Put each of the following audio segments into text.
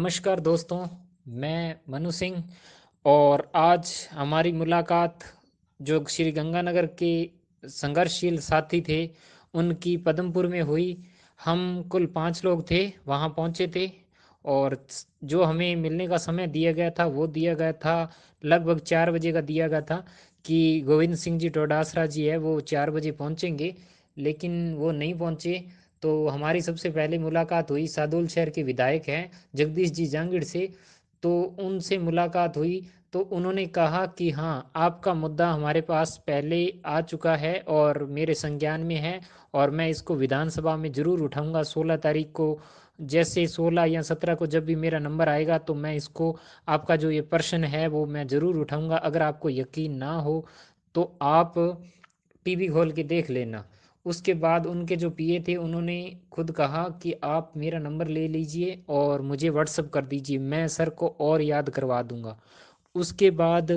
नमस्कार दोस्तों, मैं मनु सिंह और आज हमारी मुलाकात जो श्री गंगानगर के संघर्षशील साथी थे, उनकी पदमपुर में हुई। हम कुल 5 लोग थे, वहाँ पहुँचे थे और जो हमें मिलने का समय दिया गया था, वो दिया गया था लगभग 4 बजे का दिया गया था कि गोविंद सिंह जी डोडासरा जी है, वो 4 बजे पहुँचेंगे, लेकिन वो नहीं पहुँचे। तो हमारी सबसे पहले मुलाकात हुई सादुल शहर के विधायक हैं जगदीश जी जांगिड़ से। तो उनसे मुलाकात हुई तो उन्होंने कहा कि हाँ, आपका मुद्दा हमारे पास पहले आ चुका है और मेरे संज्ञान में है और मैं इसको विधानसभा में ज़रूर उठाऊंगा 16 तारीख को। जैसे 16 या 17 को जब भी मेरा नंबर आएगा तो मैं इसको, आपका जो ये प्रश्न है वो मैं ज़रूर उठाऊंगा। अगर आपको यकीन ना हो तो आप टीवी खोल के देख लेना। उसके बाद उनके जो पीए थे उन्होंने खुद कहा कि आप मेरा नंबर ले लीजिए और मुझे व्हाट्सअप कर दीजिए, मैं सर को और याद करवा दूंगा। उसके बाद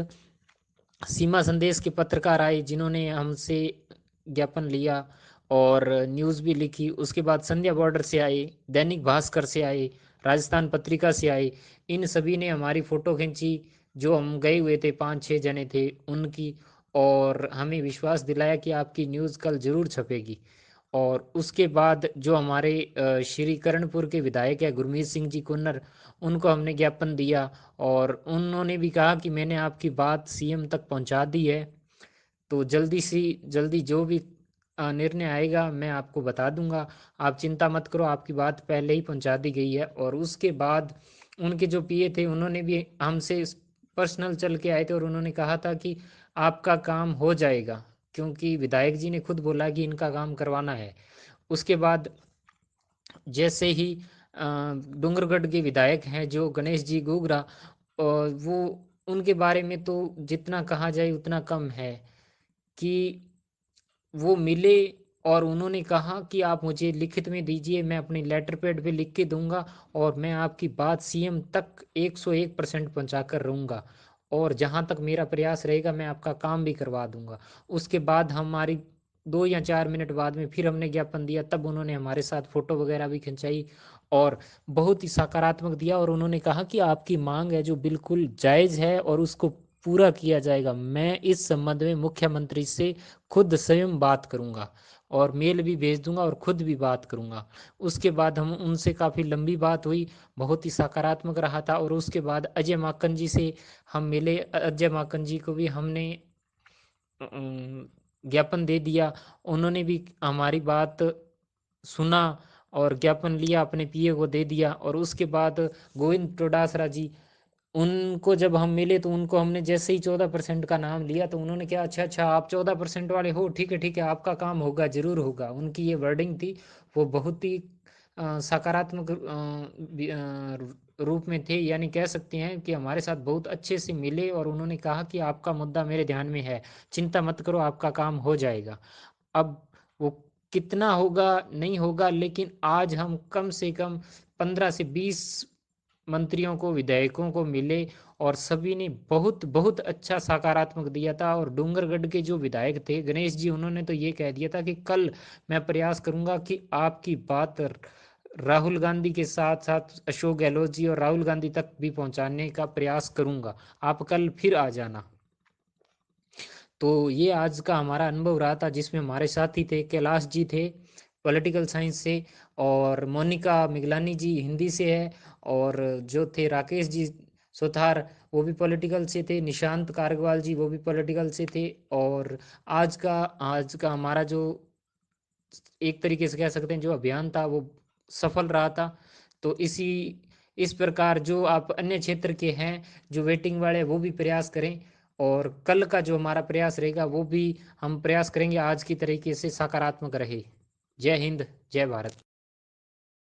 सीमा संदेश के पत्रकार आए जिन्होंने हमसे ज्ञापन लिया और न्यूज़ भी लिखी। उसके बाद संध्या बॉर्डर से आए, दैनिक भास्कर से आए, राजस्थान पत्रिका से आए। इन सभी ने हमारी फ़ोटो खींची, जो हम गए हुए थे 5-6 जने थे उनकी, और हमें विश्वास दिलाया कि आपकी न्यूज़ कल ज़रूर छपेगी। और उसके बाद जो हमारे श्री करणपुर के विधायक है गुरमीत सिंह जी कुन्नर, उनको हमने ज्ञापन दिया और उन्होंने भी कहा कि मैंने आपकी बात सीएम तक पहुंचा दी है, तो जल्दी सी जल्दी जो भी निर्णय आएगा मैं आपको बता दूंगा। आप चिंता मत करो, आपकी बात पहले ही पहुंचा दी गई है। और उसके बाद उनके जो पीए थे उन्होंने भी हमसे पर्सनल चल के आए थे और उन्होंने कहा था कि आपका काम हो जाएगा, क्योंकि विधायक जी ने खुद बोला कि इनका काम करवाना है। उसके बाद जैसे ही डूंगरगढ़ के विधायक हैं जो गणेश जी गोगरा, और वो, उनके बारे में तो जितना कहा जाए उतना कम है कि वो मिले और उन्होंने कहा कि आप मुझे लिखित में दीजिए, मैं अपनी लेटर पैड पे लिख के दूंगा और मैं आपकी बात सीएम तक 101% पहुंचा कर रहूंगा और जहां तक मेरा प्रयास रहेगा मैं आपका काम भी करवा दूंगा। उसके बाद हमारी 2 या 4 मिनट बाद में फिर हमने ज्ञापन दिया, तब उन्होंने हमारे साथ फोटो वगैरह भी खिंचाई और बहुत ही सकारात्मक दिया। और उन्होंने कहा कि आपकी मांग है जो बिल्कुल जायज़ है और उसको पूरा किया जाएगा। मैं इस संबंध में मुख्यमंत्री से खुद स्वयं बात करूंगा और मेल भी भेज दूंगा और खुद भी बात करूंगा। उसके बाद हम उनसे काफ़ी लंबी बात हुई, बहुत ही सकारात्मक रहा था। और उसके बाद अजय माकन जी से हम मिले, अजय माकन जी को भी हमने ज्ञापन दे दिया। उन्होंने भी हमारी बात सुना और ज्ञापन लिया, अपने पीए को दे दिया। और उसके बाद गोविंद डोडासरा जी, उनको जब हम मिले तो उनको हमने जैसे ही 14% का नाम लिया तो उन्होंने कहा अच्छा अच्छा आप 14% वाले हो, ठीक है ठीक है, आपका काम होगा, जरूर होगा। उनकी ये वर्डिंग थी। वो बहुत ही सकारात्मक रूप में थे, यानी कह सकते हैं कि हमारे साथ बहुत अच्छे से मिले और उन्होंने कहा कि आपका मुद्दा मेरे ध्यान में है, चिंता मत करो, आपका काम हो जाएगा। अब वो कितना होगा नहीं होगा, लेकिन आज हम कम से कम 15 से 20 मंत्रियों को, विधायकों को मिले और सभी ने बहुत बहुत अच्छा सकारात्मक दिया था। और डूंगरगढ़ के जो विधायक थे गणेश जी, उन्होंने तो ये कह दिया था कि कल मैं प्रयास करूंगा कि आपकी बात राहुल गांधी के साथ साथ अशोक गहलोत जी और राहुल गांधी तक भी पहुंचाने का प्रयास करूंगा, आप कल फिर आ जाना। तो ये आज का हमारा अनुभव रहा था, जिसमें हमारे साथी थे, कैलाश जी थे पॉलिटिकल साइंस से, और मोनिका मिगलानी जी हिंदी से है, और जो थे राकेश जी सुथार वो भी पॉलिटिकल से थे, निशांत कारगवाल जी वो भी पॉलिटिकल से थे। और आज का हमारा जो एक तरीके से कह सकते हैं जो अभियान था वो सफल रहा था। तो इस प्रकार जो आप अन्य क्षेत्र के हैं जो वेटिंग वाले, वो भी प्रयास करें और कल का जो हमारा प्रयास रहेगा वो भी हम प्रयास करेंगे आज की तरीके से सकारात्मक रहे। जय हिंद, जय भारत।